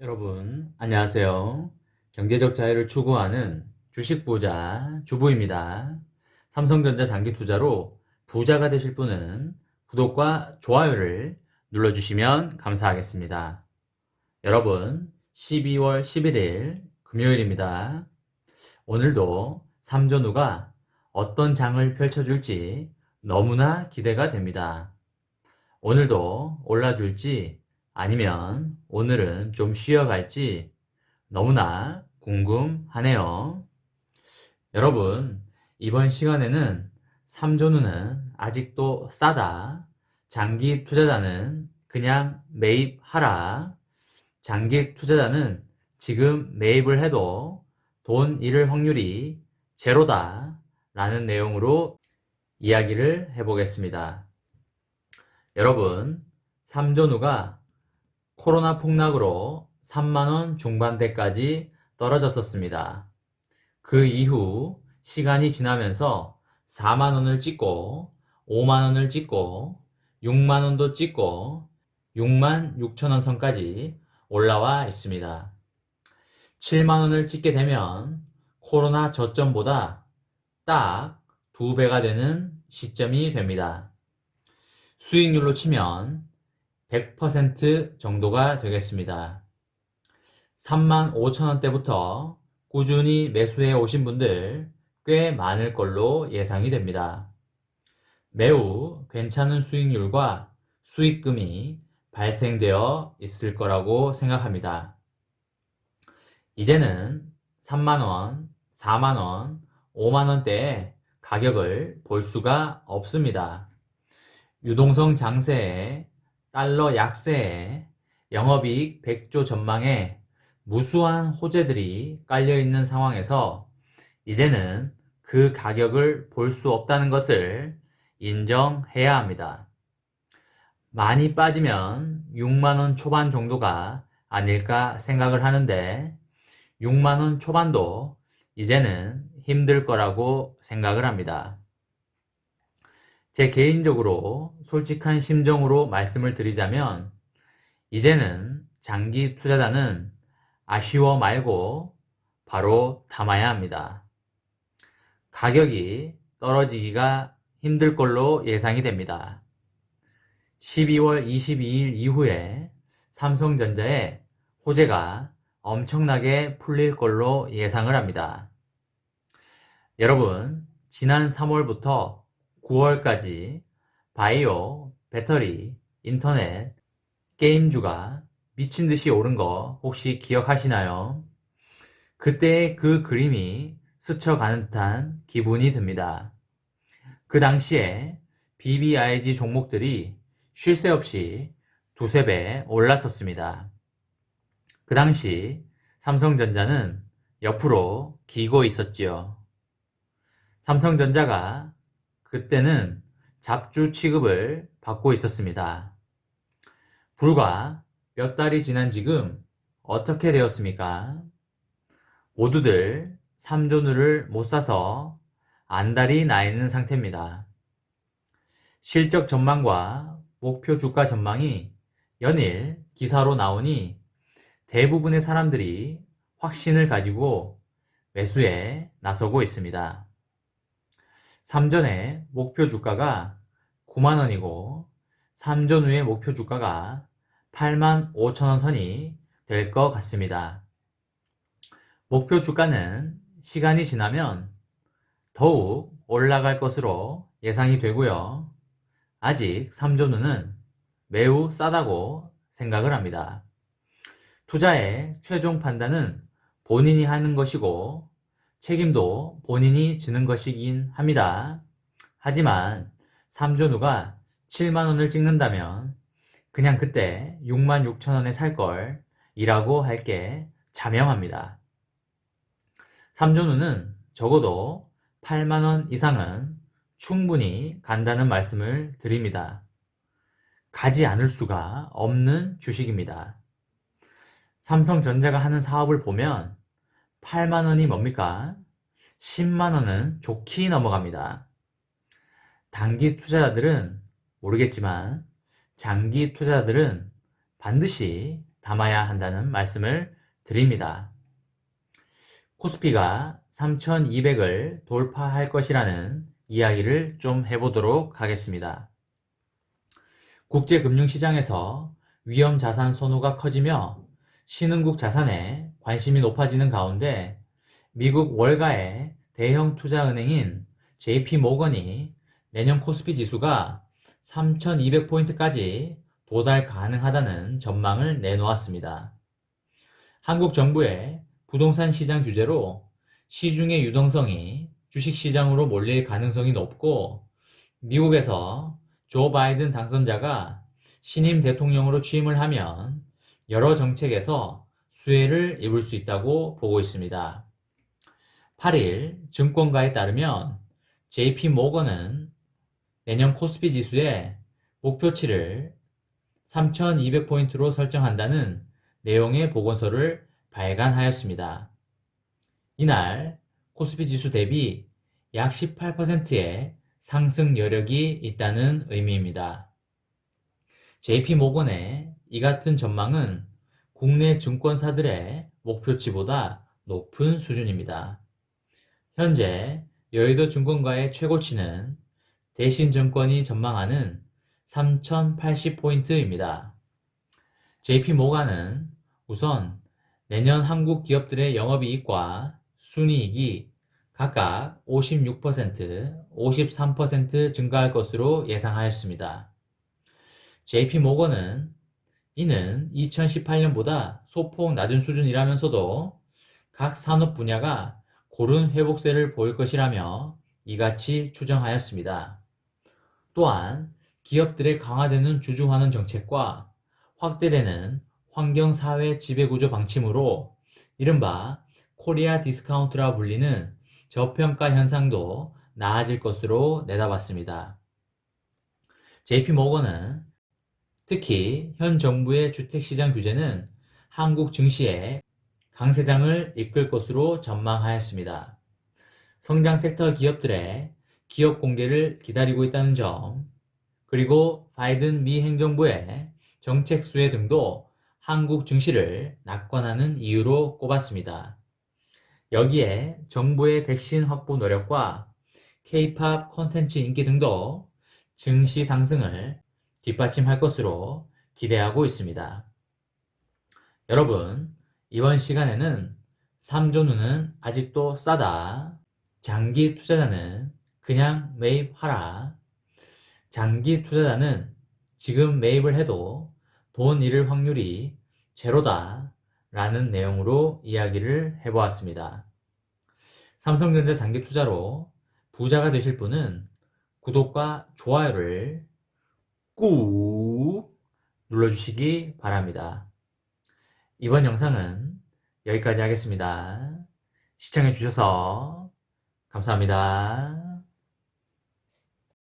여러분, 안녕하세요. 경제적 자유를 추구하는 주식 부자 주부입니다. 삼성전자 장기 투자로 부자가 되실 분은 구독과 좋아요를 눌러주시면 감사하겠습니다. 여러분, 12월 11일 금요일입니다. 오늘도 삼전후가 어떤 장을 펼쳐줄지 너무나 기대가 됩니다. 오늘도 올라줄지 아니면 오늘은 좀 쉬어갈지 너무나 궁금하네요. 여러분, 이번 시간에는 삼존우는 아직도 싸다. 장기 투자자는 그냥 매입하라. 장기 투자자는 지금 매입을 해도 돈 잃을 확률이 제로다. 라는 내용으로 이야기를 해보겠습니다. 여러분, 삼존우가 코로나 폭락으로 3만원 중반대까지 떨어졌었습니다. 그 이후 시간이 지나면서 4만원을 찍고 5만원을 찍고 6만원도 찍고 6만 6천원 선까지 올라와 있습니다. 7만원을 찍게 되면 코로나 저점보다 딱 2배가 되는 시점이 됩니다. 수익률로 치면 100% 정도가 되겠습니다. 3만 5천원대부터 꾸준히 매수해 오신 분들 꽤 많을 걸로 예상이 됩니다. 매우 괜찮은 수익률과 수익금이 발생되어 있을 거라고 생각합니다. 이제는 3만원, 4만원, 5만원대의 가격을 볼 수가 없습니다. 유동성 장세에 달러 약세에 영업이익 100조 전망에 무수한 호재들이 깔려있는 상황에서 이제는 그 가격을 볼 수 없다는 것을 인정해야 합니다. 많이 빠지면 6만원 초반 정도가 아닐까 생각을 하는데 6만원 초반도 이제는 힘들 거라고 생각을 합니다. 제 개인적으로 솔직한 심정으로 말씀을 드리자면 이제는 장기 투자자는 아쉬워 말고 바로 담아야 합니다. 가격이 떨어지기가 힘들 걸로 예상이 됩니다. 12월 22일 이후에 삼성전자의 호재가 엄청나게 풀릴 걸로 예상을 합니다. 여러분, 지난 3월부터 9월까지 바이오, 배터리, 인터넷, 게임주가 미친듯이 오른 거 혹시 기억하시나요? 그때의 그 그림이 스쳐가는 듯한 기분이 듭니다. 그 당시에 BBIG 종목들이 쉴 새 없이 두세 배 올랐었습니다. 그 당시 삼성전자는 옆으로 기고 있었지요. 삼성전자가 그때는 잡주 취급을 받고 있었습니다. 불과 몇 달이 지난 지금 어떻게 되었습니까? 모두들 삼존우를 못 사서 안달이 나 있는 상태입니다. 실적 전망과 목표 주가 전망이 연일 기사로 나오니 대부분의 사람들이 확신을 가지고 매수에 나서고 있습니다. 삼전의 목표 주가가 9만원이고 삼전 후의 목표 주가가 8만 5천원 선이 될 것 같습니다. 목표 주가는 시간이 지나면 더욱 올라갈 것으로 예상이 되고요. 아직 삼전 후는 매우 싸다고 생각을 합니다. 투자의 최종 판단은 본인이 하는 것이고 책임도 본인이 지는 것이긴 합니다. 하지만 삼존우가 7만원을 찍는다면 그냥 그때 6만 6천원에 살 걸 이라고 할 게 자명합니다. 삼존우는 적어도 8만원 이상은 충분히 간다는 말씀을 드립니다. 가지 않을 수가 없는 주식입니다. 삼성전자가 하는 사업을 보면 8만원이 뭡니까? 10만원은 좋게 넘어갑니다. 단기 투자자들은 모르겠지만 장기 투자자들은 반드시 담아야 한다는 말씀을 드립니다. 코스피가 3200을 돌파할 것이라는 이야기를 좀 해보도록 하겠습니다. 국제금융시장에서 위험자산 선호가 커지며 신흥국 자산에 관심이 높아지는 가운데 미국 월가의 대형 투자은행인 JP모건이 내년 코스피 지수가 3200포인트까지 도달 가능하다는 전망을 내놓았습니다. 한국 정부의 부동산 시장 규제로 시중의 유동성이 주식시장으로 몰릴 가능성이 높고 미국에서 조 바이든 당선자가 신임 대통령으로 취임을 하면 여러 정책에서 수혜를 입을 수 있다고 보고 있습니다. 8일 증권가에 따르면 JP모건은 내년 코스피 지수의 목표치를 3200포인트로 설정한다는 내용의 보고서를 발간하였습니다. 이날 코스피 지수 대비 약 18%의 상승 여력이 있다는 의미입니다. JP모건의 이 같은 전망은 국내 증권사들의 목표치보다 높은 수준입니다. 현재 여의도 증권가의 최고치는 대신증권이 전망하는 3080포인트입니다. JP모건은 우선 내년 한국 기업들의 영업이익과 순이익이 각각 56%, 53% 증가할 것으로 예상하였습니다. JP모건은 이는 2018년보다 소폭 낮은 수준이라면서도 각 산업 분야가 고른 회복세를 보일 것이라며 이같이 추정하였습니다. 또한 기업들의 강화되는 주주환원 정책과 확대되는 환경사회 지배구조 방침으로 이른바 코리아 디스카운트라 불리는 저평가 현상도 나아질 것으로 내다봤습니다. JP모건은 특히 현 정부의 주택시장 규제는 한국 증시의 강세장을 이끌 것으로 전망하였습니다. 성장 섹터 기업들의 기업 공개를 기다리고 있다는 점, 그리고 바이든 미 행정부의 정책 수혜 등도 한국 증시를 낙관하는 이유로 꼽았습니다. 여기에 정부의 백신 확보 노력과 K-팝 콘텐츠 인기 등도 증시 상승을 뒷받침할 것으로 기대하고 있습니다. 여러분, 이번 시간에는 3조누는 아직도 싸다. 장기 투자자는 그냥 매입하라. 장기 투자자는 지금 매입을 해도 돈 잃을 확률이 제로다. 라는 내용으로 이야기를 해보았습니다. 삼성전자 장기 투자로 부자가 되실 분은 구독과 좋아요를 꾹 눌러주시기 바랍니다. 이번 영상은 여기까지 하겠습니다. 시청해주셔서 감사합니다.